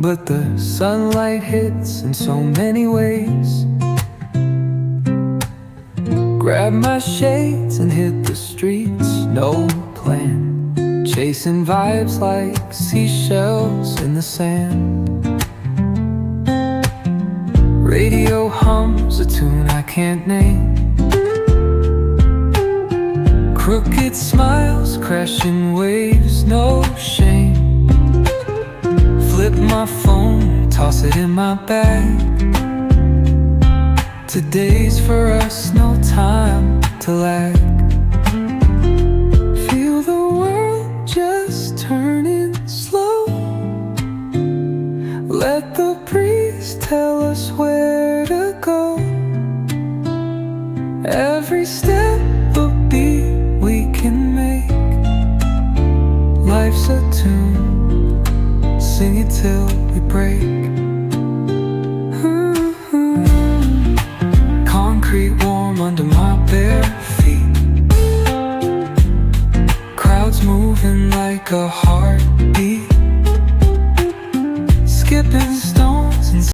but the sunlight hits in so many ways. Grab my shades and hit the streets, no plan, chasing vibes like seashells in the sand. Radio hums a tune I can't name. Crooked smiles, crashing waves, no shame. Flip my phone, toss it in my bag. Today's for us, no time to lag. Feel the world just turning slow. Let the breeze tell us where to go. Every step a beat we can make. Life's a tune, sing it till we break. Concrete warm under my bare feet. Crowds moving like a heartbeat. Skipping